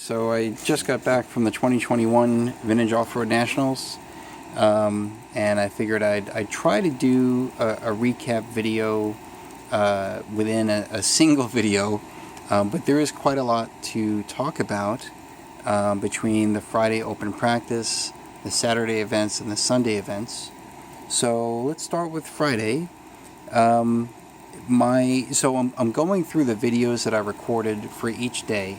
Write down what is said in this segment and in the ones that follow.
So I just got back from the 2021 Vintage Off-Road Nationals, and I figured I'd try to do a recap video within a single video, but there is quite a lot to talk about between the Friday open practice, the Saturday events, and the Sunday events. So let's start with Friday. I'm going through the videos that I recorded for each day,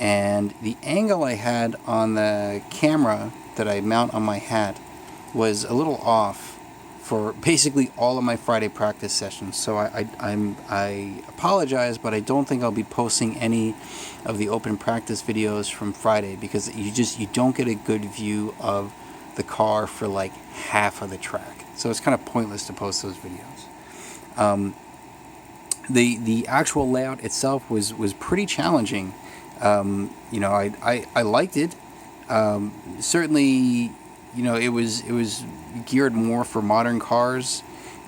and the angle I had on the camera that I mount on my hat was a little off for basically all of my Friday practice sessions. So I apologize, but I don't think I'll be posting any of the open practice videos from Friday because you don't get a good view of the car for like half of the track. So it's kind of pointless to post those videos. The actual layout itself was pretty challenging. I liked it. Certainly, it was geared more for modern cars.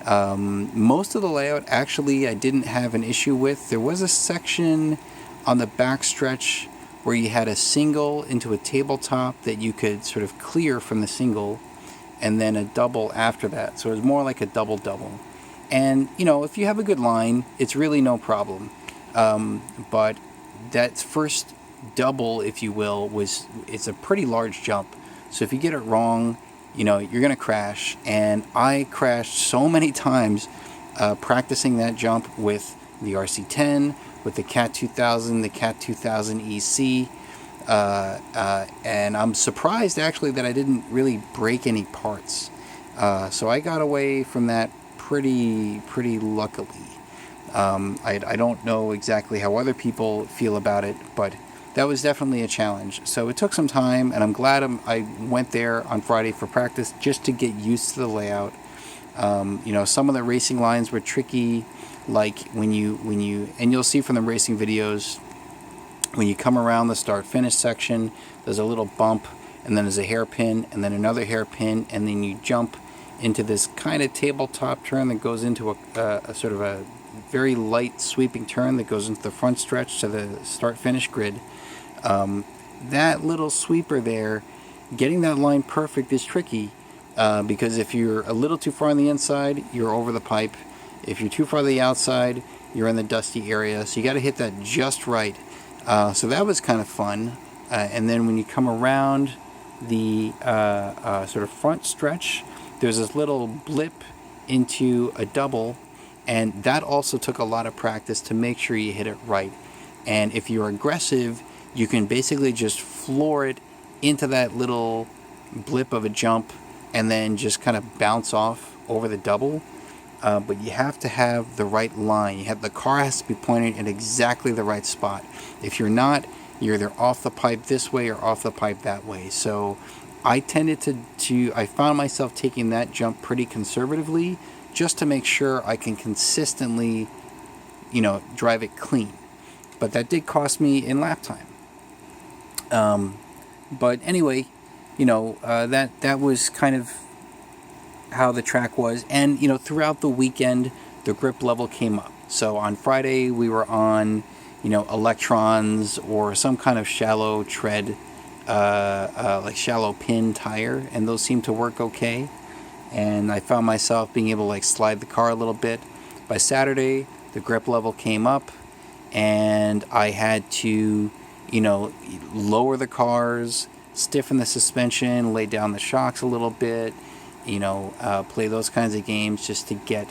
Most of the layout actually I didn't have an issue with. There was a section on the back stretch where you had a single into a tabletop that you could sort of clear from the single, and then a double after that. So it was more like a double-double. And, if you have a good line, it's really no problem. But that first double, if you will, it's a pretty large jump. So if you get it wrong, you're going to crash. And I crashed so many times practicing that jump with the RC10, with the Cat 2000, the Cat 2000 EC. And I'm surprised, actually, that I didn't really break any parts. So I got away from that pretty luckily. I don't know exactly how other people feel about it, but that was definitely a challenge. So it took some time, and I'm glad I went there on Friday for practice just to get used to the layout. Some of the racing lines were tricky, like when you and you'll see from the racing videos, when you come around the start-finish section, there's a little bump, and then there's a hairpin, and then another hairpin, and then you jump into this kind of tabletop turn that goes into a sort of a very light sweeping turn that goes into the front stretch to the start-finish grid. That little sweeper there, getting that line perfect is tricky because if you're a little too far on the inside, you're over the pipe. If you're too far on the outside, you're in the dusty area. So you got to hit that just right. So that was kind of fun. And then when you come around the sort of front stretch, there's this little blip into a double, and that also took a lot of practice to make sure you hit it right. And if you're aggressive, you can basically just floor it into that little blip of a jump and then just kind of bounce off over the double. But you have to have the right line. The car has to be pointed in exactly the right spot. If you're not, you're either off the pipe this way or off the pipe that way. So I tended I found myself taking that jump pretty conservatively just to make sure I can consistently, drive it clean. But that did cost me in lap time. But anyway, that was kind of how the track was. And, throughout the weekend, the grip level came up. So on Friday, we were on, electrons or some kind of shallow tread, like shallow pin tire, and those seemed to work okay. And I found myself being able to slide the car a little bit. By Saturday, the grip level came up, and I had to, lower the cars, stiffen the suspension, lay down the shocks a little bit, play those kinds of games just to get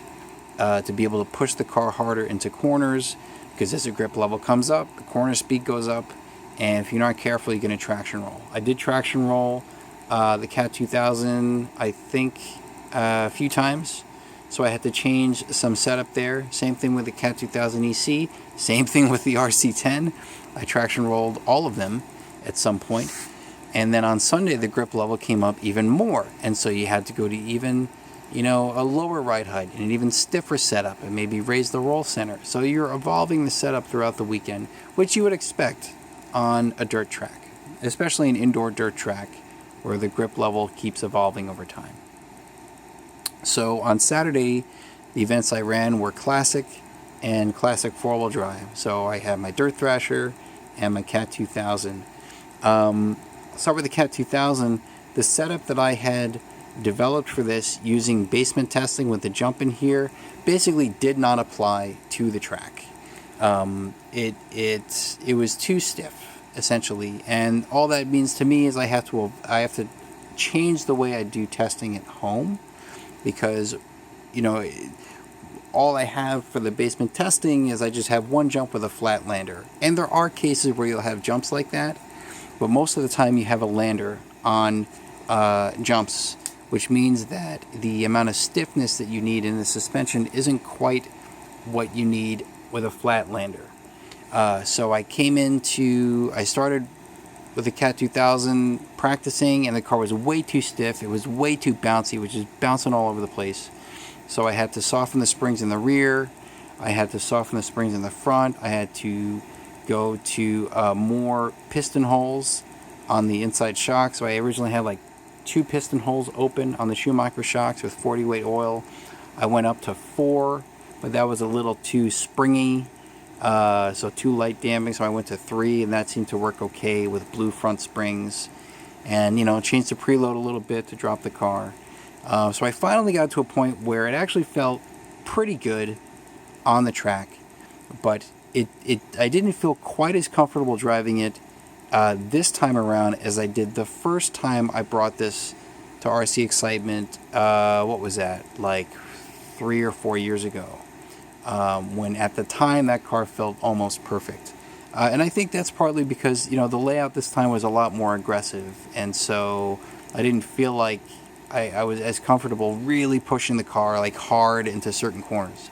to be able to push the car harder into corners, because as the grip level comes up, the corner speed goes up, and if you're not careful, you're going to traction roll. I did traction roll the Cat 2000, I think, a few times, so I had to change some setup there. Same thing with the Cat 2000 EC, same thing with the RC10. I traction rolled all of them at some point. And then on Sunday, the grip level came up even more, and so you had to go to even, a lower ride height and an even stiffer setup, and maybe raise the roll center. So you're evolving the setup throughout the weekend, which you would expect on a dirt track, especially an indoor dirt track where the grip level keeps evolving over time. So on Saturday, the events I ran were classic and classic four-wheel drive. So I had my Dirt Thrasher and my Cat 2000. I'll start with the Cat 2000. The setup that I had developed for this using basement testing with the jump in here basically did not apply to the track. It was too stiff, essentially, and all that means to me is I have to change the way I do testing at home, because all I have for the basement testing is I just have one jump with a flat lander, and there are cases where you'll have jumps like that, but most of the time you have a lander on jumps, which means that the amount of stiffness that you need in the suspension isn't quite what you need with a flat lander. So I started with the Cat 2000 practicing, and the car was way too stiff. It was way too bouncy. It was just bouncing all over the place. So I had to soften the springs in the rear. I had to soften the springs in the front. I had to go to more piston holes on the inside shock. So I originally had like 2 piston holes open on the Schumacher shocks with 40 weight oil. I went up to 4, but that was a little too springy, so too light damping, so I went to 3, and that seemed to work okay with blue front springs. And changed the preload a little bit to drop the car. So I finally got to a point where it actually felt pretty good on the track, but I didn't feel quite as comfortable driving it this time around as I did the first time I brought this to RC Excitement. What was that, like 3 or 4 years ago, when at the time that car felt almost perfect. And I think that's partly because the layout this time was a lot more aggressive, and so I didn't feel like I was as comfortable really pushing the car like hard into certain corners.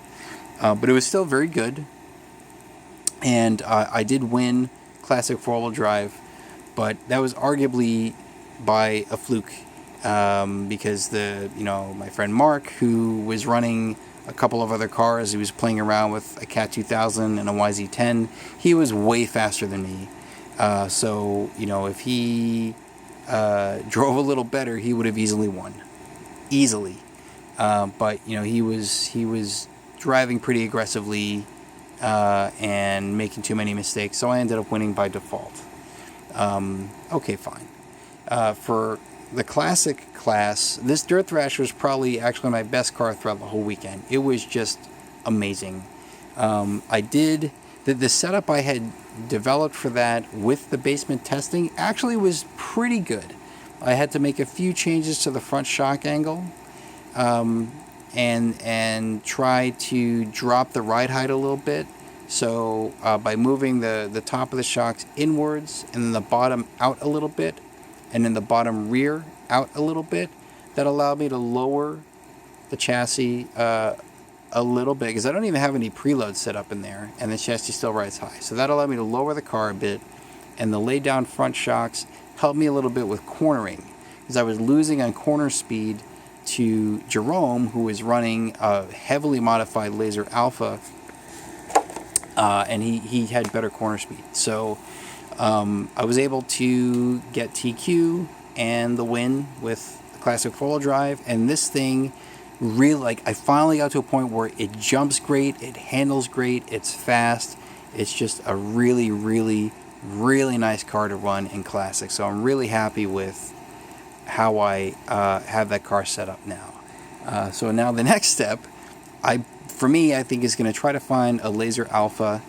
But it was still very good, and I did win Classic 4-wheel drive, but that was arguably by a fluke, because my friend Mark, who was running a couple of other cars, he was playing around with a Cat 2000 and a YZ10. He was way faster than me, so if he drove a little better, he would have easily won, but he was driving pretty aggressively and making too many mistakes, so I ended up winning by default. Okay, fine. For the classic class, this Dirt Thrasher is probably actually my best car throughout the whole weekend. It was just amazing. The setup I had developed for that with the basement testing actually was pretty good. I had to make a few changes to the front shock angle, and try to drop the ride height a little bit. So by moving the top of the shocks inwards and then the bottom out a little bit, and then the bottom rear out a little bit, that allowed me to lower the chassis a little bit, because I don't even have any preload set up in there, and the chassis still rides high. So that allowed me to lower the car a bit, and the lay down front shocks helped me a little bit with cornering, because I was losing on corner speed to Jerome, who was running a heavily modified Laser Alpha, and he had better corner speed. So I was able to get TQ and the win with the Classic 4-wheel drive, and this thing really, I finally got to a point where it jumps great, it handles great, it's fast. It's just a really, really, really nice car to run in Classic. So I'm really happy with how I have that car set up now. So now the next step, for me, I think is going to try to find a Laser Alpha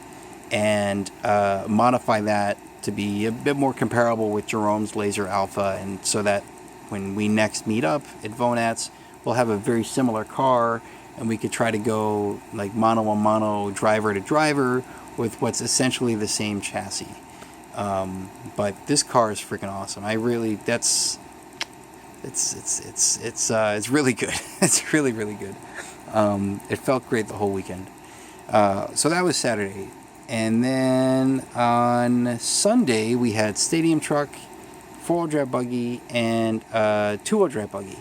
and modify that to be a bit more comparable with Jerome's Laser Alpha, and so that when we next meet up at VONATS, we'll have a very similar car, and we could try to go like mano a mano, driver to driver, with what's essentially the same chassis. But this car is freaking awesome. It's really good. It's really, really good. It felt great the whole weekend. So that was Saturday. And then on Sunday, we had Stadium Truck, 4-wheel drive buggy, and 2-wheel drive buggy.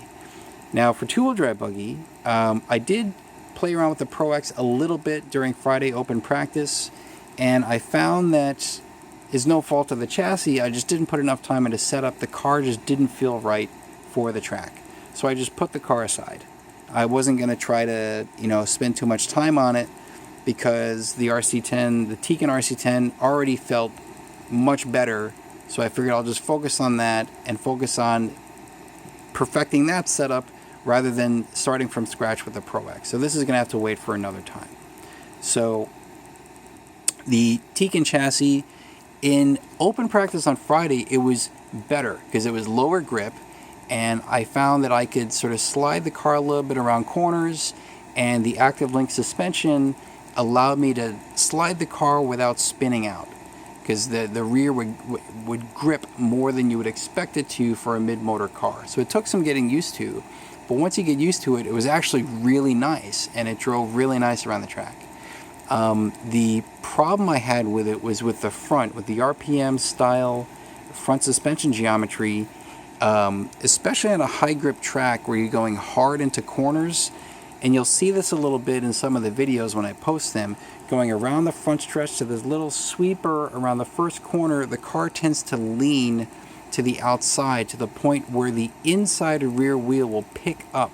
Now, for 2-wheel drive buggy, I did play around with the Pro X a little bit during Friday open practice, and I found that it's no fault of the chassis. I just didn't put enough time into setup. The car just didn't feel right for the track. So I just put the car aside. I wasn't going to try to, spend too much time on it, because the RC10, the Tekin RC10 already felt much better So I figured I'll just focus on that and focus on perfecting that setup rather than starting from scratch with the Pro X. So this is going to have to wait for another time. So the Tekin chassis, in open practice on Friday, it was better because it was lower grip, and I found that I could sort of slide the car a little bit around corners, and the active link suspension allowed me to slide the car without spinning out, because the rear would grip more than you would expect it to for a mid-motor car. So it took some getting used to, but once you get used to it, it was actually really nice, and it drove really nice around the track. The problem I had with it was with the front, with the RPM style front suspension geometry, especially on a high grip track where you're going hard into corners. And you'll see this a little bit in some of the videos when I post them. Going around the front stretch to this little sweeper around the first corner, the car tends to lean to the outside to the point where the inside rear wheel will pick up.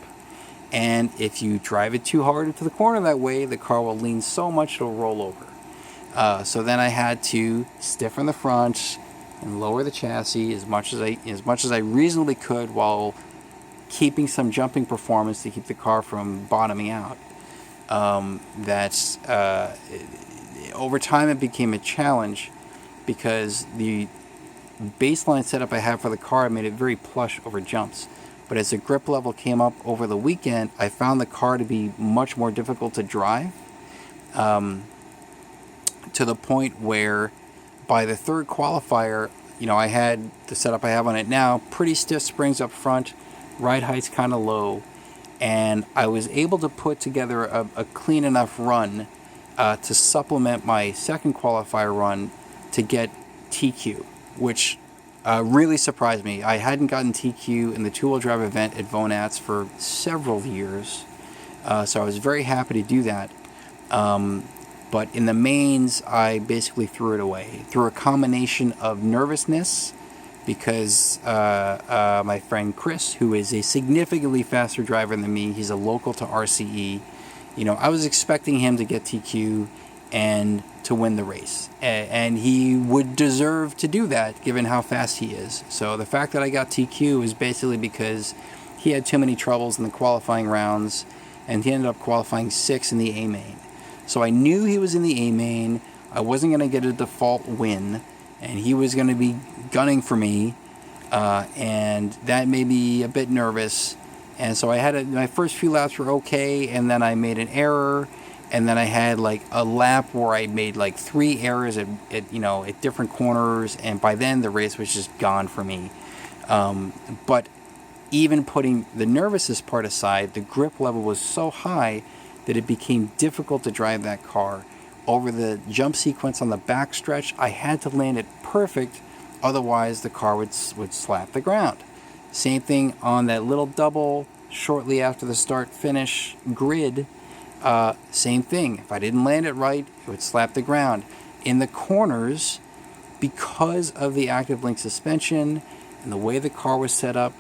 And if you drive it too hard into the corner that way, the car will lean so much it'll roll over. So then I had to stiffen the front and lower the chassis as much as I reasonably could while keeping some jumping performance to keep the car from bottoming out. Over time it became a challenge because the baseline setup I have for the car made it very plush over jumps. But as the grip level came up over the weekend, I found the car to be much more difficult to drive, to the point where by the third qualifier, I had the setup I have on it now, pretty stiff springs up front, ride height's kind of low, and I was able to put together a clean enough run to supplement my second qualifier run to get TQ, which really surprised me. I hadn't gotten TQ in the two-wheel drive event at VONATS for several years, so I was very happy to do that. But in the mains, I basically threw it away through a combination of nervousness, because my friend Chris, who is a significantly faster driver than me, he's a local to RCE, I was expecting him to get TQ and to win the race. And he would deserve to do that given how fast he is. So the fact that I got TQ is basically because he had too many troubles in the qualifying rounds, and he ended up qualifying 6th in the A main. So I knew he was in the A main. I wasn't going to get a default win, and he was going to be gunning for me, and that made me a bit nervous. And so I had my first few laps were okay, and then I made an error, and then I had like a lap where I made like 3 errors at different corners, and by then the race was just gone for me. But even putting the nervousness part aside, the grip level was so high that it became difficult to drive that car. Over the jump sequence on the back stretch, I had to land it perfect, otherwise the car would slap the ground. Same thing on that little double shortly after the start-finish grid. Same thing. If I didn't land it right, it would slap the ground. In the corners, because of the active link suspension and the way the car was set up,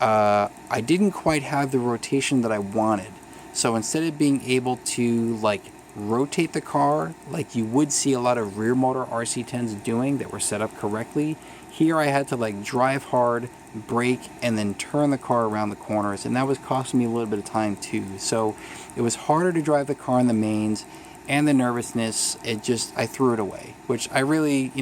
I didn't quite have the rotation that I wanted. So instead of being able to rotate the car like you would see a lot of rear motor RC10s doing that were set up correctly, here I had to drive hard, brake, and then turn the car around the corners, and that was costing me a little bit of time too. So it was harder to drive the car in the mains, and the nervousness, I threw it away, which I really,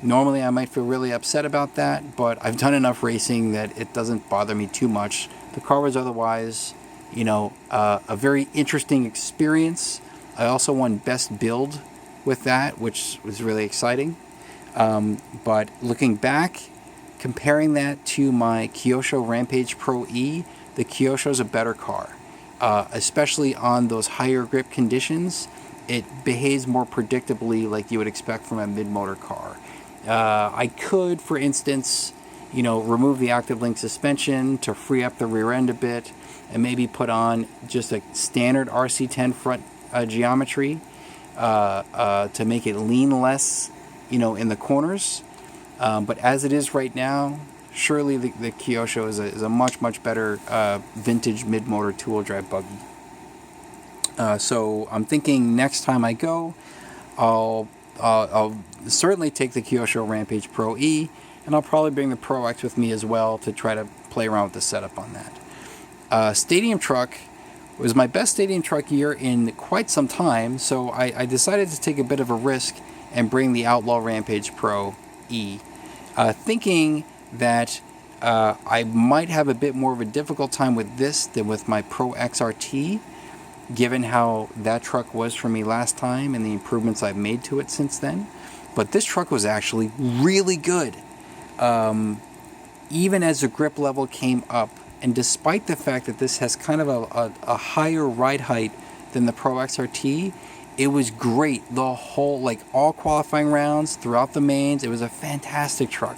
normally I might feel really upset about that, but I've done enough racing that it doesn't bother me too much. The car was otherwise a very interesting experience. I also won Best Build with that, which was really exciting. But looking back, comparing that to my Kyosho Rampage Pro E, the Kyosho is a better car. Especially on those higher grip conditions, it behaves more predictably like you would expect from a mid-motor car. I could, for instance, remove the active link suspension to free up the rear end a bit, and maybe put on just a standard RC10 front geometry to make it lean less, in the corners. But as it is right now, surely the Kyosho is a much, much better vintage mid-motor two-wheel drive buggy. So I'm thinking next time I go, I'll certainly take the Kyosho Rampage Pro E, and I'll probably bring the Pro X with me as well to try to play around with the setup on that. Stadium truck was my best stadium truck year in quite some time, so I decided to take a bit of a risk and bring the Outlaw Rampage Pro E, thinking that I might have a bit more of a difficult time with this than with my Pro XRT, given how that truck was for me last time and the improvements I've made to it since then. But this truck was actually really good. Even as the grip level came up, and despite the fact that this has kind of a higher ride height than the Pro XRT, it was great. The whole, like all qualifying rounds throughout the mains, it was a fantastic truck.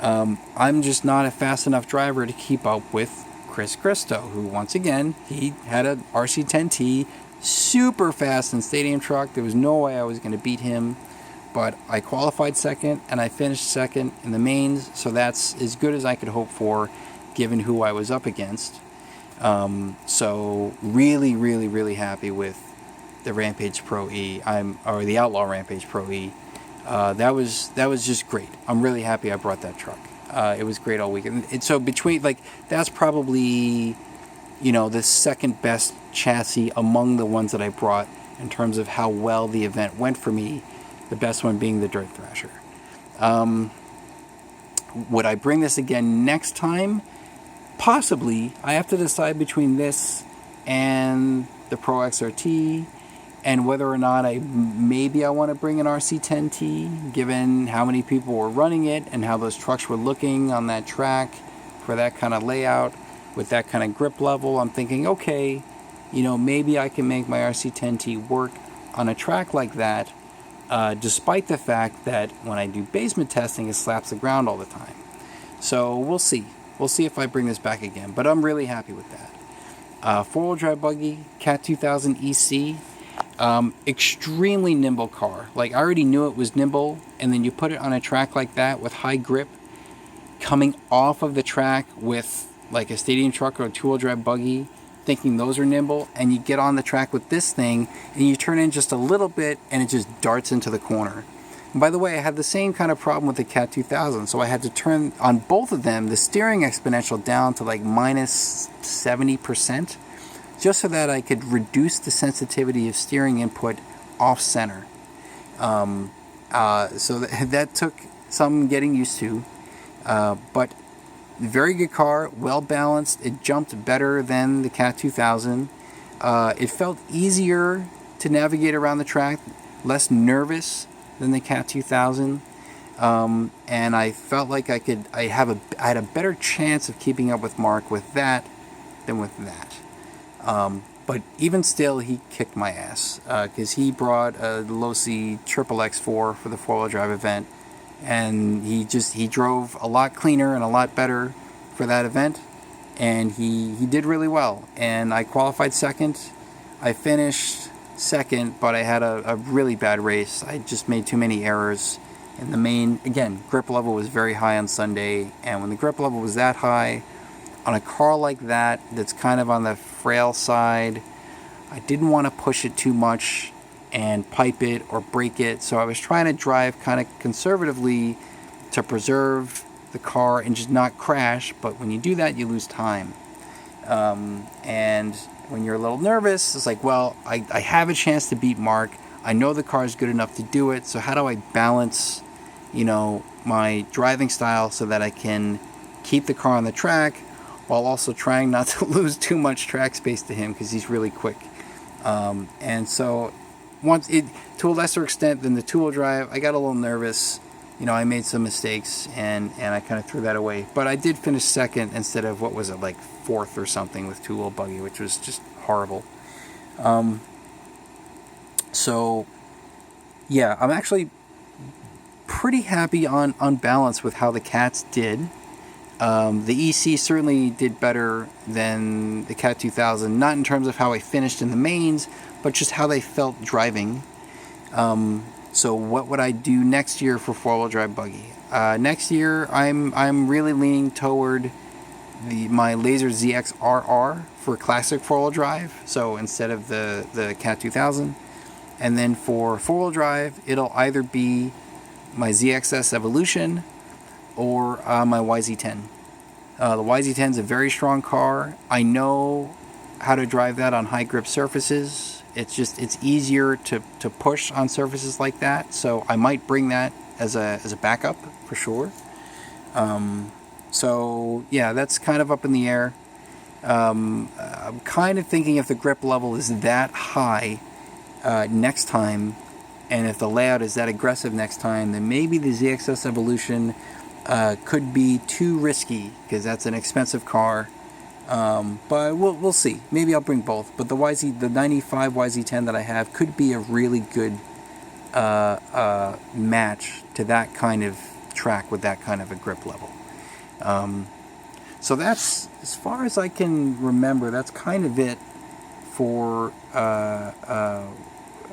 I'm just not a fast enough driver to keep up with Chris Christo, who once again, he had a RC10T, super fast in stadium truck. There was no way I was going to beat him, but I qualified second and I finished second in the mains, so that's as good as I could hope for given who I was up against. So really, really, really happy with the Rampage Pro E, or the Outlaw Rampage Pro E. That was just great. I'm really happy I brought that truck. It was great all weekend. And so between, like, that's probably, the second best chassis among the ones that I brought in terms of how well the event went for me. The best one being the Dirt Thrasher. Would I bring this again next time? Possibly. I have to decide between this and the Pro XRT, and whether or not maybe I want to bring an RC10T, given how many people were running it and how those trucks were looking on that track for that kind of layout with that kind of grip level. I'm thinking, okay, maybe I can make my RC10T work on a track like that, despite the fact that when I do basement testing, it slaps the ground all the time. So we'll see. We'll see if I bring this back again, but I'm really happy with that. Four-wheel drive buggy, Cat 2000 EC. Extremely nimble car. Like, I already knew it was nimble, and then you put it on a track like that with high grip, coming off of the track with like a stadium truck or a two-wheel drive buggy, thinking those are nimble, and you get on the track with this thing and you turn in just a little bit and it just darts into the corner. And by the way, I had the same kind of problem with the Cat 2000, so I had to turn on both of them the steering exponential down to like minus 70%, just so that I could reduce the sensitivity of steering input off center. So that took some getting used to, but very good car, well balanced. It jumped better than the Cat 2000. It felt easier to navigate around the track, less nervous than the Cat 2000. And I felt like I had a better chance of keeping up with Mark with that than with that. But even still, he kicked my ass, because he brought a Losi Triple X4 for the four-wheel drive event, and he drove a lot cleaner and a lot better for that event, and he did really well. And I qualified second. I finished second, but I had a really bad race. I just made too many errors in the main. Again, grip level was very high on Sunday, and when the grip level was that high on a car like that that's kind of on the frail side, I didn't want to push it too much and pipe it or break it, so I was trying to drive kind of conservatively to preserve the car and just not crash. But when you do that, you lose time, and when you're a little nervous, it's like, well, I have a chance to beat Mark. I know the car is good enough to do it, so how do I balance my driving style so that I can keep the car on the track while also trying not to lose too much track space to him, because he's really quick. And so to a lesser extent than the two-wheel drive, I got a little nervous. I made some mistakes, and I kind of threw that away. But I did finish second instead of, what was it, like fourth or something with two-wheel buggy, which was just horrible. So, yeah, I'm actually pretty happy on balance with how the Cats did. The EC certainly did better than the Cat 2000, not in terms of how I finished in the mains, but just how they felt driving. So what would I do next year for four-wheel drive buggy? Next year, I'm really leaning toward my Laser ZX-RR for classic four-wheel drive. So instead of the Cat 2000, and then for four-wheel drive, it'll either be my ZXS Evolution or my YZ10. The YZ10 is a very strong car. I know how to drive that on high grip surfaces. It's easier to push on surfaces like that. So I might bring that as a backup for sure. So yeah, that's kind of up in the air. I'm kind of thinking if the grip level is that high next time, and if the layout is that aggressive next time, then maybe the ZXS Evolution could be too risky, because that's an expensive car. But we'll see. Maybe I'll bring both. But the '95 YZ10 that I have could be a really good match to that kind of track with that kind of a grip level. So that's, as far as I can remember, that's kind of it for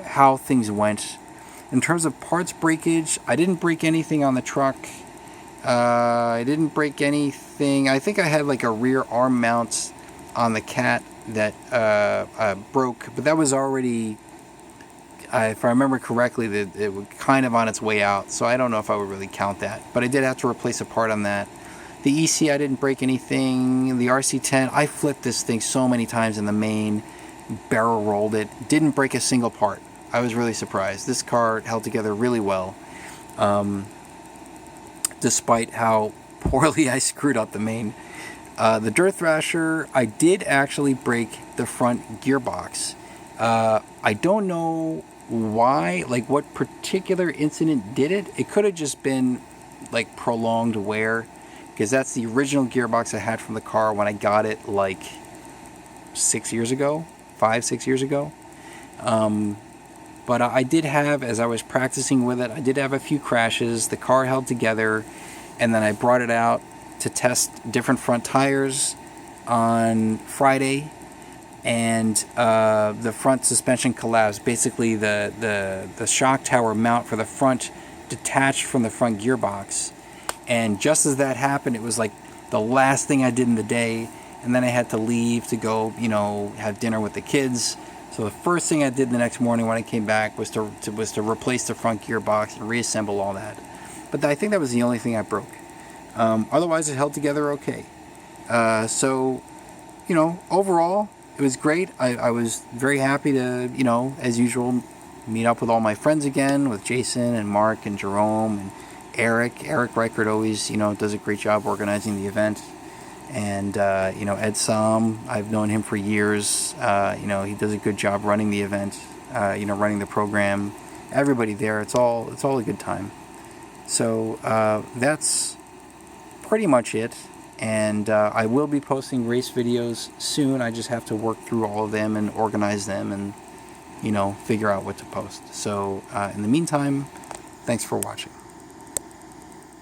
how things went. In terms of parts breakage, I didn't break anything on the truck. I didn't break anything. I think I had like a rear arm mount on the Cat that broke, but that was already, if I remember correctly, that it was kind of on its way out, so I don't know if I would really count that. But I did have to replace a part on that. The EC, I didn't break anything. The RC10, I flipped this thing so many times in the main, barrel rolled it, didn't break a single part. I was really surprised. This car held together really well, despite how poorly I screwed up the main. The Dirt Thrasher, I did actually break the front gearbox. I don't know why, like what particular incident did it. It could have just been like prolonged wear, because that's the original gearbox I had from the car when I got it like 6 years ago, 5-6 years ago. But I did have, as I was practicing with it, I did have a few crashes. The car held together, and then I brought it out to test different front tires on Friday, and the front suspension collapsed. Basically, the shock tower mount for the front detached from the front gearbox. And just as that happened, it was like the last thing I did in the day, and then I had to leave to go, have dinner with the kids. So the first thing I did the next morning when I came back was to replace the front gearbox and reassemble all that. But I think that was the only thing I broke. Otherwise, it held together okay. So, overall, it was great. I was very happy to, as usual, meet up with all my friends again, with Jason and Mark and Jerome and Eric. Eric Reichert always, does a great job organizing the event. And, Ed Som, I've known him for years. He does a good job running the event, running the program. Everybody there, it's all a good time. So that's pretty much it. And I will be posting race videos soon. I just have to work through all of them and organize them and, figure out what to post. So in the meantime, thanks for watching.